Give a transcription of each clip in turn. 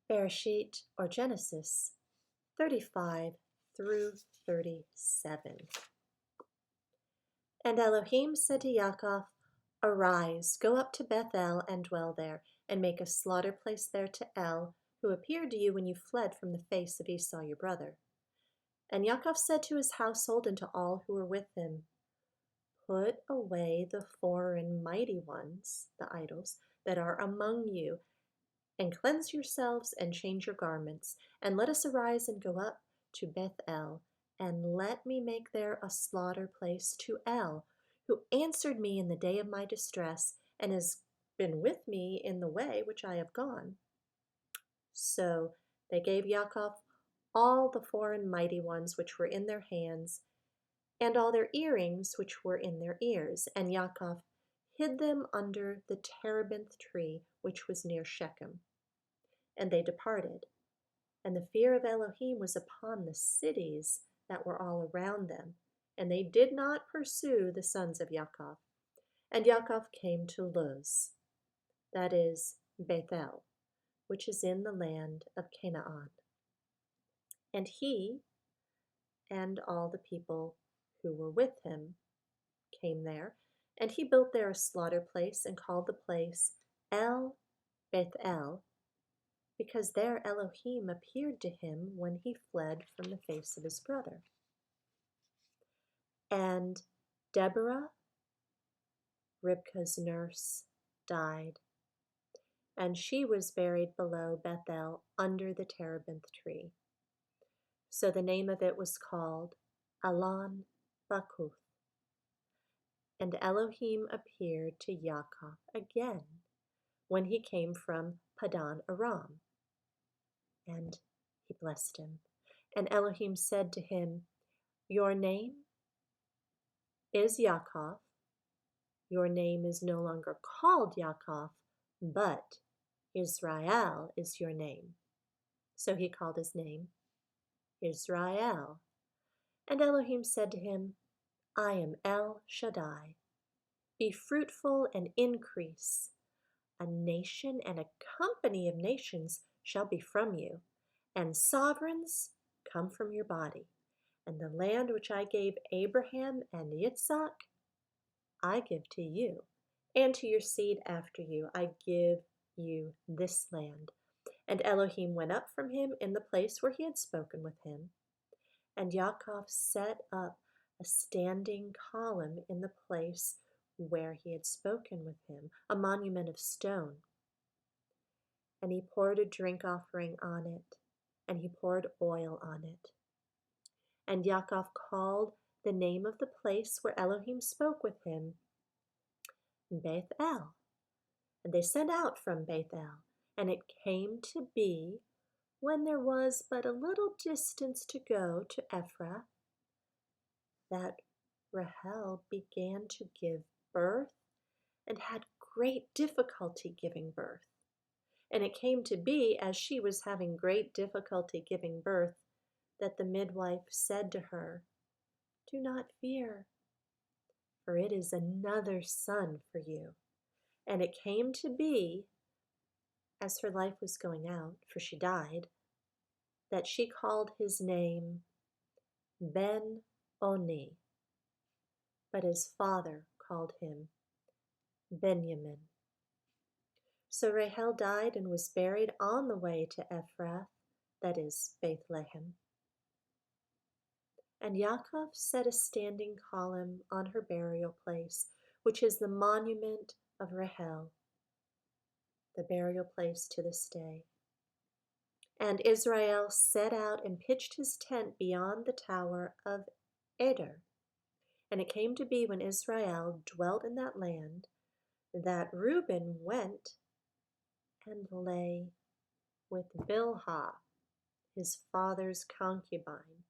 Bereshit, or Genesis, 35 through 37. And Elohim said to Yaakov, Arise, go up to Bethel and dwell there, and make a slaughter place there to El, who appeared to you when you fled from the face of Esau your brother. And Yaakov said to his household and to all who were with him, Put away the foreign mighty ones, the idols, that are among you, and cleanse yourselves and change your garments, and let us arise and go up to Bethel, and let me make there a slaughter place to El, who answered me in the day of my distress, and has been with me in the way which I have gone. So they gave Yaakov all the foreign mighty ones which were in their hands, and all their earrings which were in their ears, and Yaakov hid them under the terebinth tree which was near Shechem. And they departed, and the fear of Elohim was upon the cities that were all around them, and they did not pursue the sons of Yaakov. And Yaakov came to Luz, that is, Bethel, which is in the land of Canaan. And he and all the people who were with him came there, and he built there a slaughter place, and called the place El Bethel, because there Elohim appeared to him when he fled from the face of his brother. And Deborah, Ribqah's nurse, died, and she was buried below Bethel under the terebinth tree. So the name of it was called Alon Bakuth. And Elohim appeared to Yaakov again when he came from Padan Aram. And he blessed him. And Elohim said to him, Your name is Yaakov. Your name is no longer called Yaakov, but Yisra'el is your name. So he called his name Yisra'el. And Elohim said to him, I am El Shaddai. Be fruitful and increase. A nation and a company of nations shall be from you, and sovereigns come from your body. And the land which I gave Abraham and Yitshaq, I give to you, and to your seed after you. I give you this land. And Elohim went up from him in the place where he had spoken with him. And Yaakov set up a standing column in the place where he had spoken with him, a monument of stone. And he poured a drink offering on it, and he poured oil on it. And Yaakov called the name of the place where Elohim spoke with him Bethel. And they set out from Bethel, and it came to be, when there was but a little distance to go to Ephrath, that Rahel began to give birth, and had great difficulty giving birth. And it came to be, as she was having great difficulty giving birth, that the midwife said to her, Do not fear, for it is another son for you. And it came to be, as her life was going out, for she died, that she called his name Ben-Oni, but his father called him Binyamin. So Rahel died and was buried on the way to Ephrath, that is, Bethlehem. And Yaakov set a standing column on her burial place, which is the monument of Rahel, the burial place to this day. And Israel set out and pitched his tent beyond the tower of Eder. And it came to be, when Israel dwelt in that land, that Reuben went and lay with Bilhah, his father's concubine,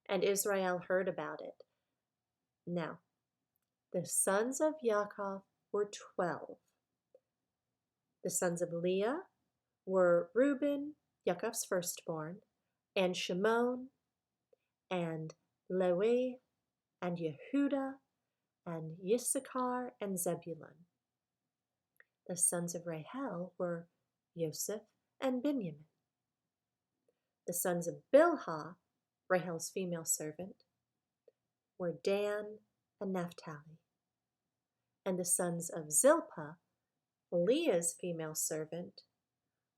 and Israel heard about it. Now, the sons of Yaakov were 12. The sons of Leah were Reuben, Yaakov's firstborn, and Shimon, and Levi, and Yehudah, and Issachar, and Zebulun. The sons of Rahel were Yoseph and Binyamin. The sons of Bilhah, Rahel's female servant, were Dan and Naphtali. And the sons of Zilpah, Leah's female servant,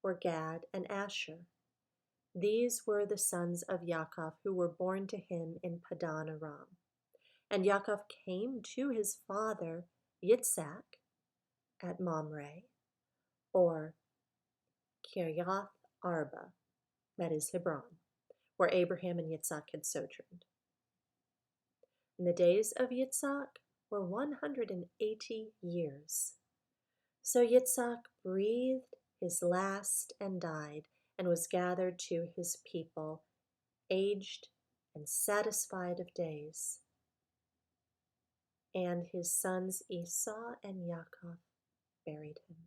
were Gad and Asher. These were the sons of Yaakov who were born to him in Padan Aram. And Yaakov came to his father Yitshaq at Mamre, or Kiryath Arba, that is Hebron, where Abraham and Yitshaq had sojourned. And the days of Yitshaq were 180 years. So Yitshaq breathed his last and died, and was gathered to his people, aged and satisfied of days. And his sons Esau and Yaakov buried him.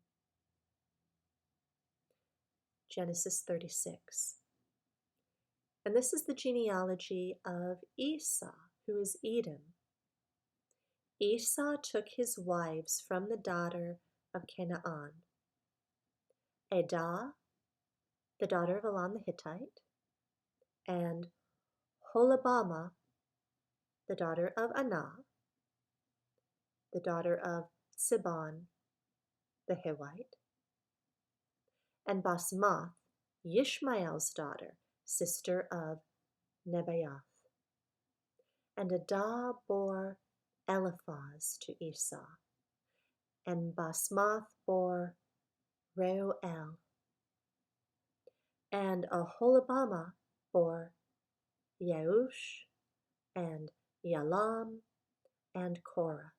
Genesis 36. And this is the genealogy of Esau, who is Edom. Esau took his wives from the daughter of Canaan: Adah, the daughter of Elon the Hittite, and Holabama, the daughter of Anah, the daughter of Sibon the Hivite, and Basmath, Yishmael's daughter, sister of Nebaioth. And Adah bore Eliphaz to Esau, and Basmath bore Reuel, and Aholabama bore Yeush, and Yalam, and Korah.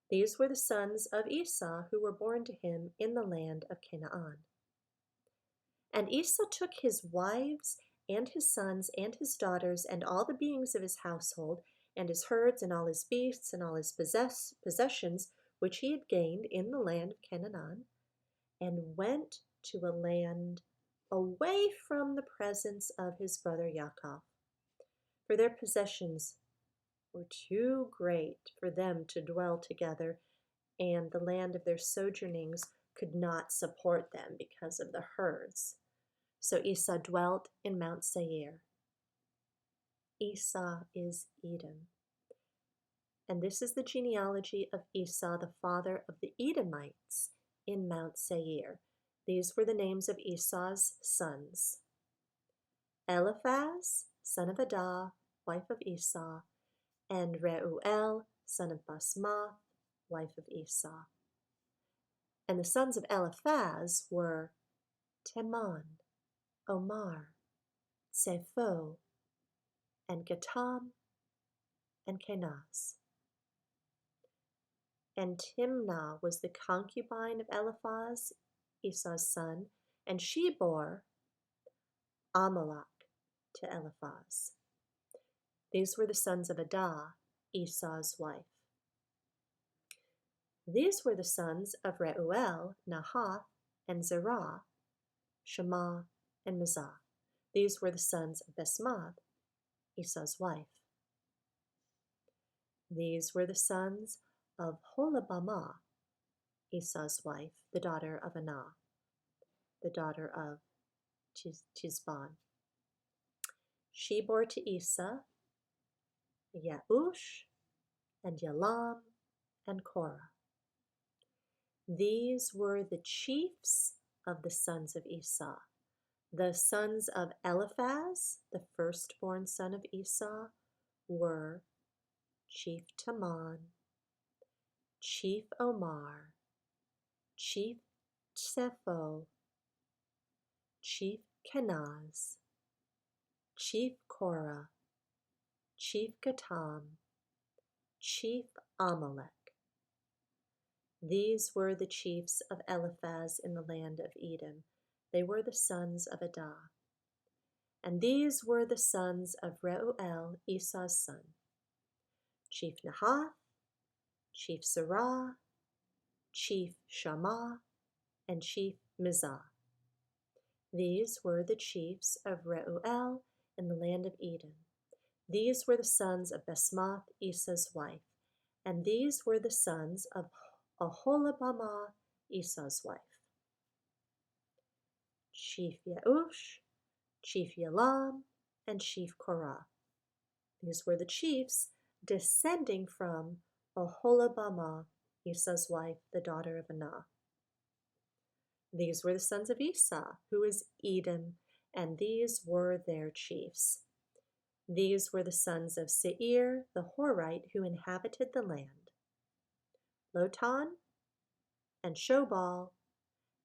These were the sons of Esau who were born to him in the land of Canaan. And Esau took his wives and his sons and his daughters and all the beings of his household and his herds and all his beasts and all his possessions which he had gained in the land of Canaan, and went to a land away from the presence of his brother Yaakov, for their possessions were too great for them to dwell together, and the land of their sojournings could not support them because of the herds. So Esau dwelt in Mount Seir. Esau is Edom. And this is the genealogy of Esau, the father of the Edomites, in Mount Seir. These were the names of Esau's sons: Eliphaz, son of Adah, wife of Esau, and Reuel, son of Basmath, wife of Esau. And the sons of Eliphaz were Teman, Omar, Sepho, and Gatam, and Kenaz. And Timnah was the concubine of Eliphaz, Esau's son, and she bore Amalek to Eliphaz. These were the sons of Adah, Esau's wife. These were the sons of Reuel, Nahath, and Zerah, Shema, and Mizah. These were the sons of Basmath, Esau's wife. These were the sons of Holabamah, Esau's wife, the daughter of Anah, the daughter of Tizban. She bore to Esau Yeush, and Yalam, and Korah. These were the chiefs of the sons of Esau. The sons of Eliphaz, the firstborn son of Esau, were Chief Taman, Chief Omar, Chief Sepho, Chief Kenaz, Chief Korah, Chief Gatam, Chief Amalek. These were the chiefs of Eliphaz in the land of Edom. They were the sons of Adah. And these were the sons of Reuel, Esau's son: Chief Nahath, Chief Zerah, Chief Shammah, and Chief Mizah. These were the chiefs of Reuel in the land of Edom. These were the sons of Basmath, Esau's wife, and these were the sons of Aholabamah, Esau's wife: Chief Yeush, chief Yalam, and chief Korah. These were the chiefs descending from Oholibamah, Esau's wife, the daughter of Anah. These were the sons of Esau, who is Edom, and these were their chiefs. These were the sons of Seir, the Horite, who inhabited the land: Lotan, and Shobal,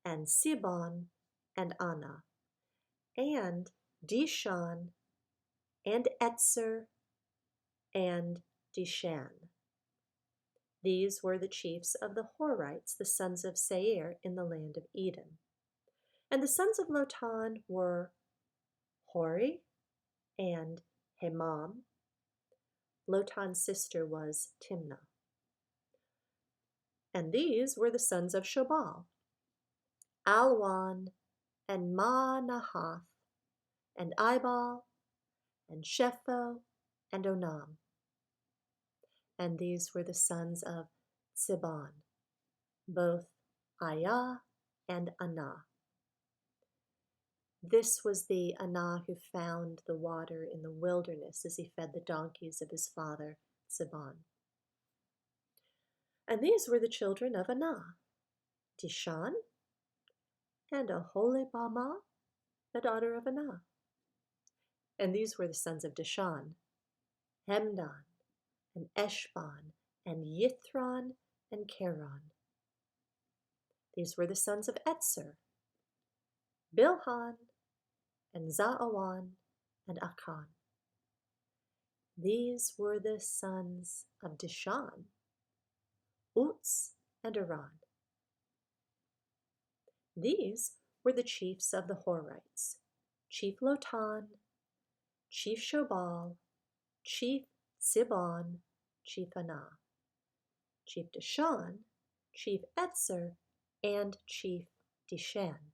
and Sibon, and Anah, and Dishon, and Etzer, and Dishan. These were the chiefs of the Horites, the sons of Seir, in the land of Edom. And the sons of Lotan were Hori and Hemam. Lotan's sister was Timnah. And these were the sons of Shobal: Alwan, and Manahath, and Ibal, and Shepho, and Onam. And these were the sons of Sibon, both Ayah and Anah. This was the Anah who found the water in the wilderness as he fed the donkeys of his father, Sibon. And these were the children of Anah: Dishan, and Oholibamah, the daughter of Anah. And these were the sons of Dishan: Hemdan, and Eshban, and Yithran, and Keran. These were the sons of Etzer: Bilhan, and Zaawan, and Akan. These were the sons of Dishan: Uz, and Aran. These were the chiefs of the Horites: chief Lotan, chief Shobal, chief Sibon, chief Anah, chief Dishan, chief Etzer, and chief Dishan.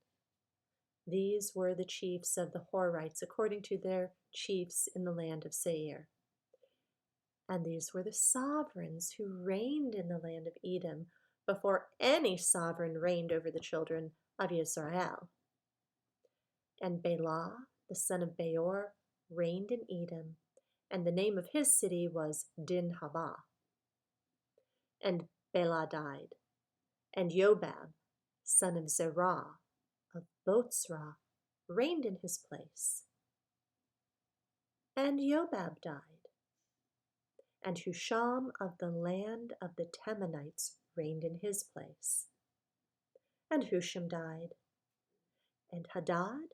These were the chiefs of the Horites according to their chiefs in the land of Seir. And these were the sovereigns who reigned in the land of Edom before any sovereign reigned over the children of Yisra'el. And Bela, the son of Beor, reigned in Edom, and the name of his city was Dinhabah. And Bela died, and Jobab, son of Zerah, of Botzrah, reigned in his place. And Jobab died, and Husham of the land of the Temanites reigned in his place. And Husham died, and Hadad,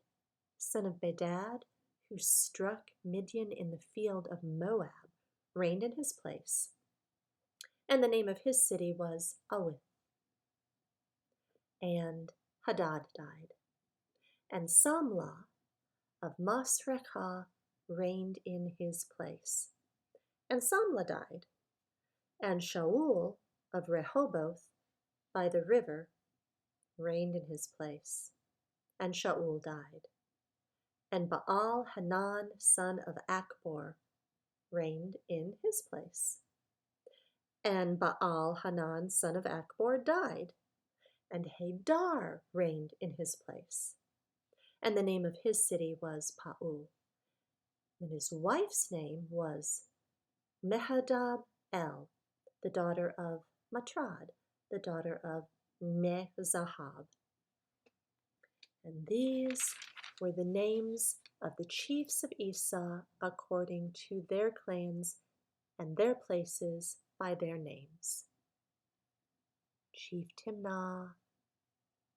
son of Bedad, who struck Midian in the field of Moab, reigned in his place. And the name of his city was Awith. And Hadad died, and Samlah of Masrekah reigned in his place. And Samlah died, and Shaul of Rehoboth by the river reigned in his place. And Shaul died. And Baal Hanan, son of Akbor, reigned in his place. And Baal Hanan, son of Akbor, died, and Hadar reigned in his place. And the name of his city was Paul. And his wife's name was Mehadab El, the daughter of Matrad, the daughter of Mezahab. And these were the names of the chiefs of Esau according to their clans and their places by their names: Chief Timnah,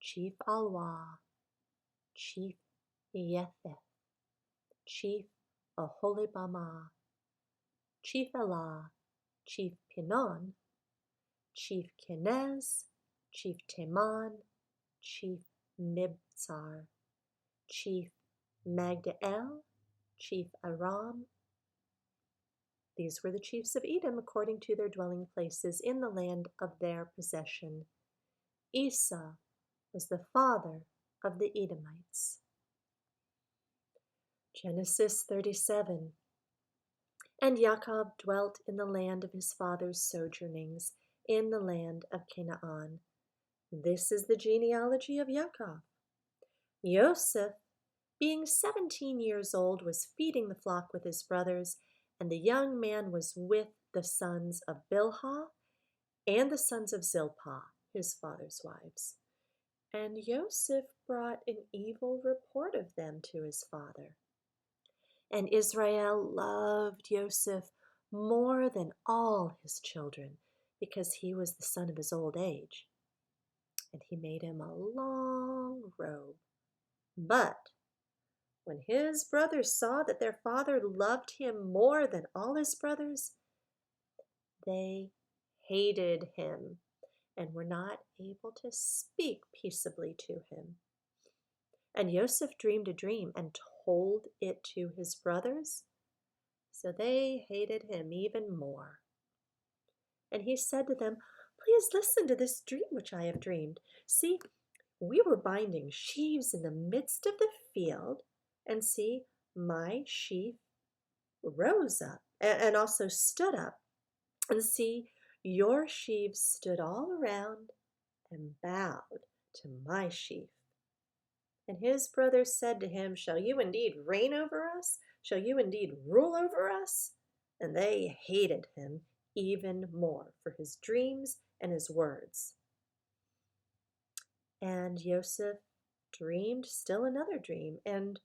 Chief Alwa, Chief Yetheth, Chief Oholibamah, Chief Elah, Chief Pinon, Chief Kenez, Chief Teman, Chief Mibzar, Chief Magdael, Chief Aram. These were the chiefs of Edom according to their dwelling places in the land of their possession. Esau was the father of the Edomites. Genesis 37. And Yaakov dwelt in the land of his father's sojournings, in the land of Canaan. This is the genealogy of Yaakov. Yoseph being 17 years old, was feeding the flock with his brothers, and the young man was with the sons of Bilhah and the sons of Zilpah, his father's wives. And Yoseph brought an evil report of them to his father. And Yisra'el loved Yoseph more than all his children, because he was the son of his old age. And he made him a long robe. But when his brothers saw that their father loved him more than all his brothers, they hated him and were not able to speak peaceably to him. And Yoseph dreamed a dream and told it to his brothers, so they hated him even more. And he said to them, "Please listen to this dream which I have dreamed. See, we were binding sheaves in the midst of the field, and see, my sheaf rose up and also stood up. And see, your sheaves stood all around and bowed to my sheaf." And his brothers said to him, "Shall you indeed reign over us? Shall you indeed rule over us?" And they hated him even more for his dreams and his words. And Yoseph dreamed still another dream and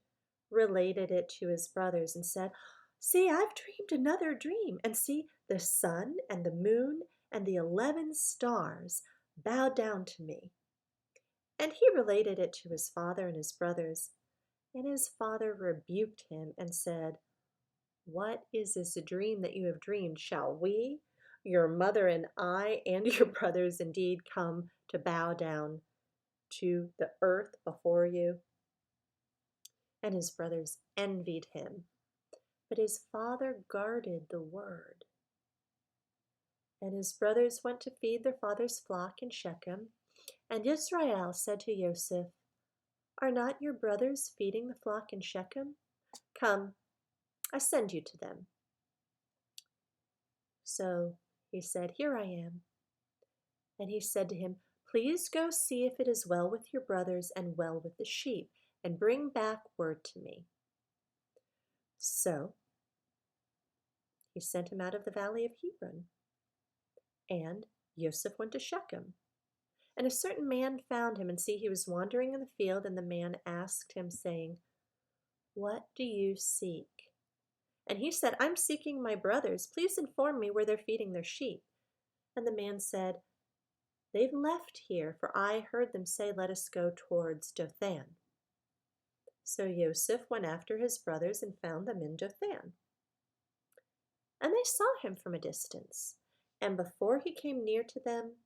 related it to his brothers and said, "See, I've dreamed another dream, and see, the sun and the moon and the 11 stars bowed down to me." And he related it to his father and his brothers. And his father rebuked him and said, "What is this dream that you have dreamed? Shall we, your mother and I, and your brothers indeed come to bow down to the earth before you?" And his brothers envied him, but his father guarded the word. And his brothers went to feed their father's flock in Shechem. And Yisra'el said to Yoseph, "Are not your brothers feeding the flock in Shechem? Come, I send you to them." So he said, "Here I am." And he said to him, "Please go see if it is well with your brothers and well with the sheep, and bring back word to me." So he sent him out of the valley of Hebron. And Yoseph went to Shechem. And a certain man found him, and see, he was wandering in the field, and the man asked him, saying, "What do you seek?" And he said, "I'm seeking my brothers. Please inform me where they're feeding their sheep." And the man said, "They've left here, for I heard them say, 'Let us go towards Dothan.'" So Yoseph went after his brothers and found them in Dothan. And they saw him from a distance. And before he came near to them,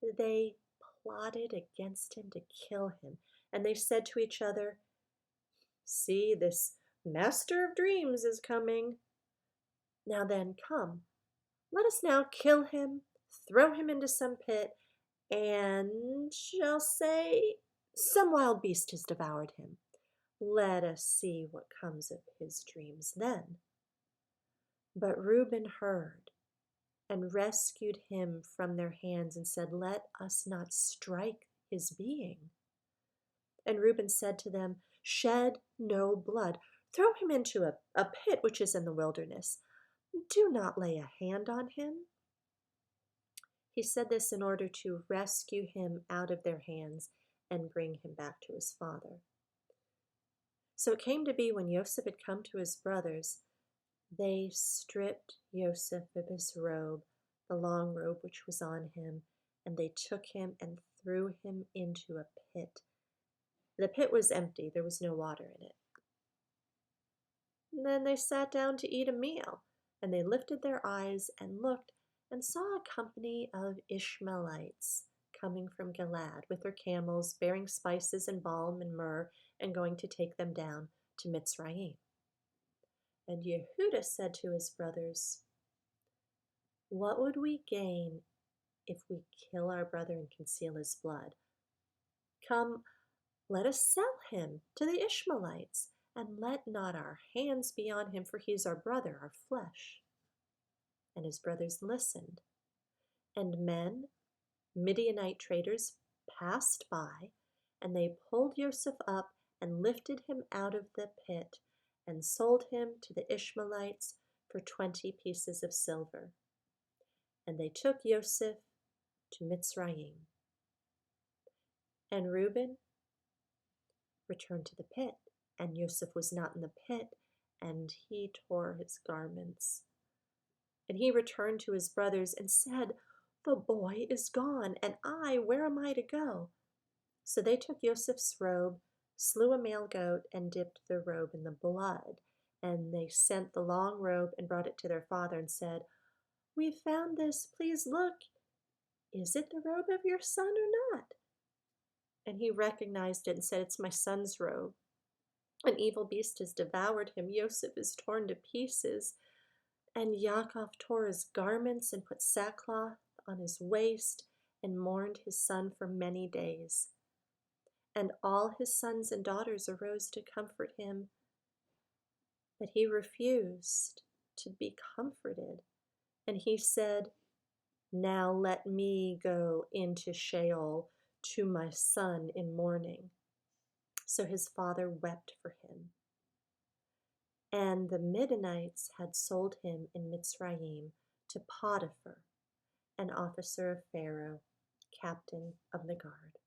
they plotted against him to kill him. And they said to each other, "See, this master of dreams is coming. Now then, come, let us now kill him, throw him into some pit, and shall say, 'Some wild beast has devoured him.' Let us see what comes of his dreams then." But Reuben heard and rescued him from their hands and said, "Let us not strike his being." And Reuben said to them, "Shed no blood. Throw him into a pit which is in the wilderness. Do not lay a hand on him." He said this in order to rescue him out of their hands and bring him back to his father. So it came to be, when Yoseph had come to his brothers, they stripped Yoseph of his robe, the long robe which was on him, and they took him and threw him into a pit. The pit was empty, there was no water in it. And then they sat down to eat a meal, and they lifted their eyes and looked and saw a company of Ishmaelites coming from Gilead with their camels, bearing spices and balm and myrrh, and going to take them down to Mitsrayim. And Yehudah said to his brothers, "What would we gain if we kill our brother and conceal his blood? Come, let us sell him to the Ishmaelites, and let not our hands be on him, for he is our brother, our flesh." And his brothers listened. And men, Midianite traders, passed by, and they pulled Yoseph up and lifted him out of the pit and sold him to the Ishmaelites for 20 pieces of silver. And they took Yoseph to Mitsrayim. And Reuben returned to the pit, and Yoseph was not in the pit, and he tore his garments. And he returned to his brothers and said, "The boy is gone, and where am I to go?" So they took Joseph's robe, slew a male goat, and dipped the robe in the blood. And they sent the long robe and brought it to their father and said, "We've found this. Please look. Is it the robe of your son or not?" And he recognized it and said, "It's my son's robe. An evil beast has devoured him. Yosef is torn to pieces." And Yaakov tore his garments and put sackcloth on his waist and mourned his son for many days. And all his sons and daughters arose to comfort him, but he refused to be comforted. And he said, "Now let me go into Sheol to my son in mourning." So his father wept for him. And the Midianites had sold him in Mitsrayim to Potiphar, an officer of Pharaoh, captain of the guard.